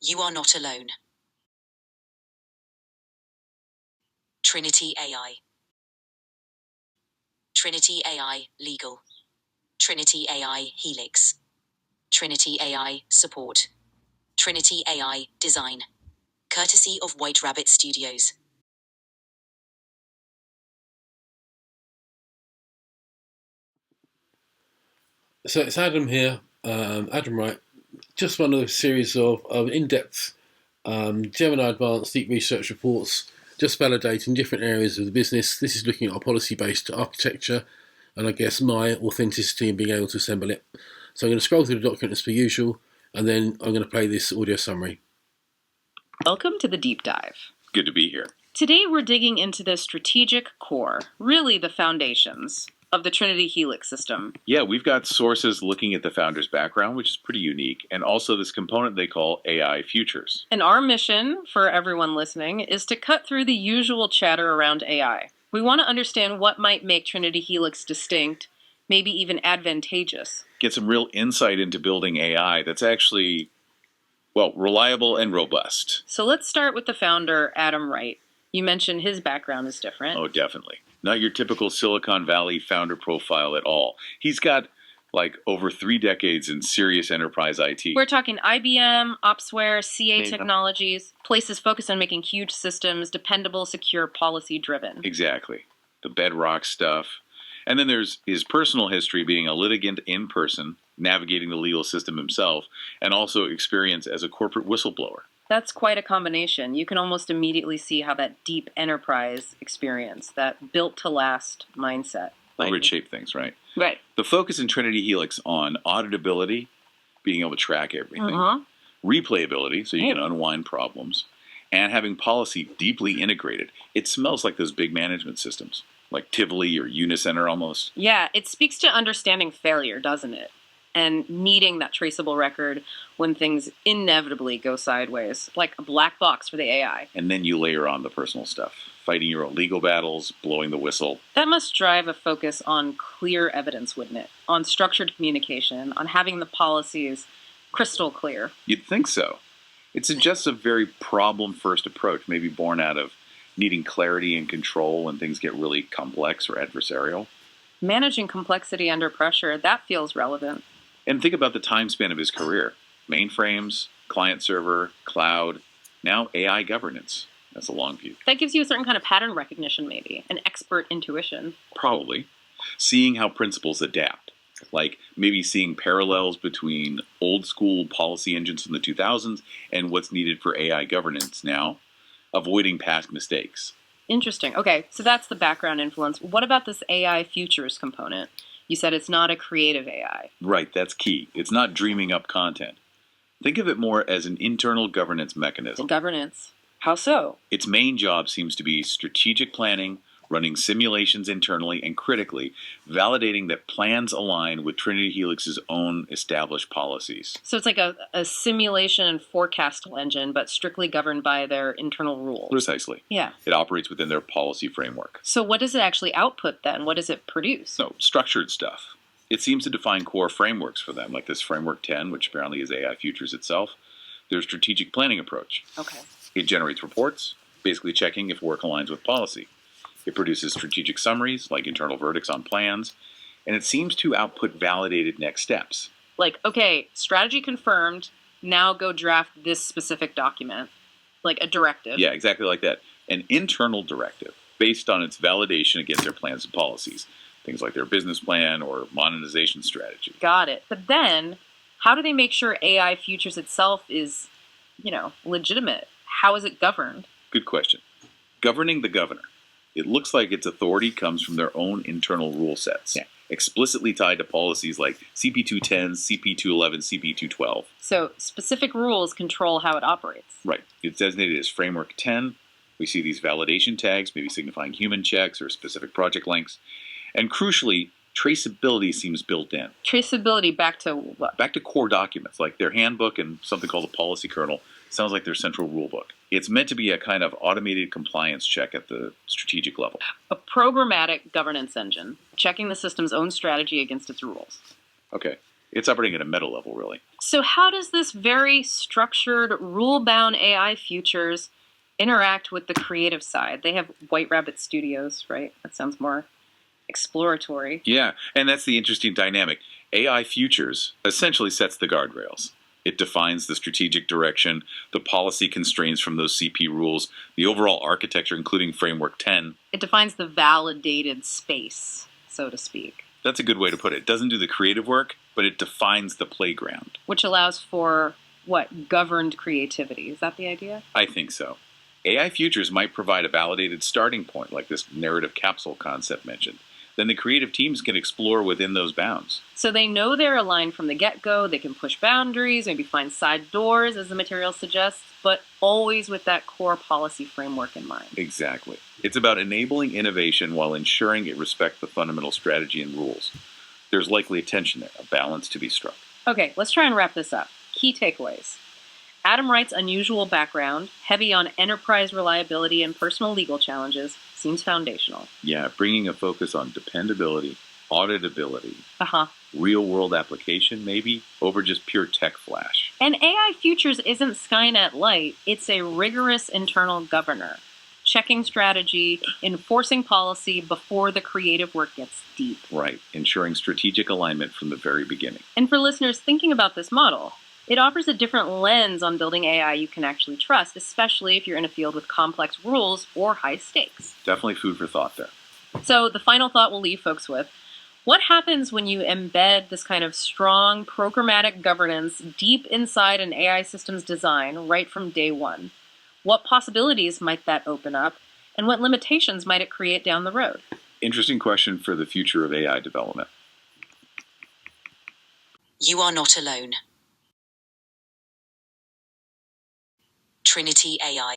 You are not alone. Trinity AI. Trinity AI Legal. Trinity AI HELIX. Trinity AI Support. Trinity AI Design. Courtesy of White Rabbit Studios. So it's Adam here, Adam Wright. Just one of a series of in-depth Gemini Advanced Deep Research reports, just validating different areas of the business. This is looking at our policy-based architecture, and I guess my authenticity in being able to assemble it. So I'm going to scroll through the document as per usual, and then I'm going to play this audio summary. Welcome to the deep dive. Good to be here. Today we're digging into the strategic core, really the foundations, of the Trinity HELIX system. Yeah, we've got sources looking at the founder's background, which is pretty unique, and also this component they call AI futures. And our mission, for everyone listening, is to cut through the usual chatter around AI. We want to understand what might make Trinity HELIX distinct, maybe even advantageous. Get some real insight into building AI that's actually, well, reliable and robust. So let's start with the founder, Adam Wright. You mentioned his background is different. Oh, definitely. Not your typical Silicon Valley founder profile at all. He's got like over 3 decades in serious enterprise IT. We're talking IBM, Opsware, CA Technologies, places focused on making huge systems, dependable, secure, policy-driven. Exactly. The bedrock stuff. And then there's his personal history being a litigant in person, navigating the legal system himself, and also experience as a corporate whistleblower. That's quite a combination. You can almost immediately see how that deep enterprise experience, that built-to-last mindset. Would shape things, right? Right. The focus in Trinity HELIX on auditability, being able to track everything, replayability, so you can unwind problems, and having policy deeply integrated. It smells like those big management systems, like Tivoli or Unicenter almost. Yeah, it speaks to understanding failure, doesn't it? And needing that traceable record when things inevitably go sideways, like a black box for the AI. And then you layer on the personal stuff, fighting your own legal battles, blowing the whistle. That must drive a focus on clear evidence, wouldn't it? On structured communication, on having the policies crystal clear. You'd think so. It suggests a very problem-first approach, maybe born out of needing clarity and control when things get really complex or adversarial. Managing complexity under pressure, that feels relevant. And think about the time span of his career. Mainframes, client-server, cloud, now AI governance. That's a long view. That gives you a certain kind of pattern recognition, maybe, an expert intuition. Probably. Seeing how principles adapt. Like maybe seeing parallels between old-school policy engines from the 2000s and what's needed for AI governance now. Avoiding past mistakes. Interesting. Okay, so that's the background influence. What about this AI futures component? You said it's not a creative AI. Right, that's key. It's not dreaming up content. Think of it more as an internal governance mechanism. Governance. How so? Its main job seems to be strategic planning, running simulations internally, and critically, validating that plans align with Trinity HELIX's own established policies. So it's like a simulation and forecast engine, but strictly governed by their internal rules. Precisely. Yeah. It operates within their policy framework. So what does it actually output then? What does it produce? No, structured stuff. It seems to define core frameworks for them, like this Framework 10, which apparently is AI Futures itself. Their strategic planning approach. Okay. It generates reports, basically checking if work aligns with policy. It produces strategic summaries, like internal verdicts on plans, and it seems to output validated next steps. Like, okay, strategy confirmed, now go draft this specific document. Like a directive. Yeah, exactly like that. An internal directive, based on its validation against their plans and policies. Things like their business plan or monetization strategy. Got it. But then, how do they make sure AI Futures itself is, legitimate? How is it governed? Good question. Governing the governor. It looks like its authority comes from their own internal rule sets, explicitly tied to policies like CP210, CP211, CP212. So specific rules control how it operates. Right. It's designated as Framework 10. We see these validation tags, maybe signifying human checks or specific project links. And crucially, traceability seems built in. Traceability back to what? Back to core documents, like their handbook and something called the policy kernel. Sounds like their central rule book. It's meant to be a kind of automated compliance check at the strategic level. A programmatic governance engine, checking the system's own strategy against its rules. Okay. It's operating at a meta level, really. So how does this very structured, rule-bound AI futures interact with the creative side? They have White Rabbit Studios, right? That sounds more exploratory. Yeah, and that's the interesting dynamic. AI futures essentially sets the guardrails. It defines the strategic direction, the policy constraints from those CP rules, the overall architecture, including Framework 10. It defines the validated space, so to speak. That's a good way to put it. It doesn't do the creative work, but it defines the playground. Which allows for, what, governed creativity. Is that the idea? I think so. AI futures might provide a validated starting point, like this narrative capsule concept mentioned. Then the creative teams can explore within those bounds. So they know they're aligned from the get-go, they can push boundaries, maybe find side doors, as the material suggests, but always with that core policy framework in mind. Exactly. It's about enabling innovation while ensuring it respects the fundamental strategy and rules. There's likely a tension there, a balance to be struck. Okay, let's try and wrap this up. Key takeaways. Adam Wright's unusual background, heavy on enterprise reliability and personal legal challenges, seems foundational. Yeah, bringing a focus on dependability, auditability, Uh-huh. real-world application maybe, over just pure tech flash. And AI Futures isn't Skynet light, it's a rigorous internal governor, checking strategy, enforcing policy before the creative work gets deep. Right, ensuring strategic alignment from the very beginning. And for listeners thinking about this model, it offers a different lens on building AI you can actually trust, especially if you're in a field with complex rules or high stakes. Definitely food for thought there. So the final thought we'll leave folks with: what happens when you embed this kind of strong programmatic governance deep inside an AI system's design right from day one? What possibilities might that open up, and what limitations might it create down the road? Interesting question for the future of AI development. You are not alone. Trinity AI.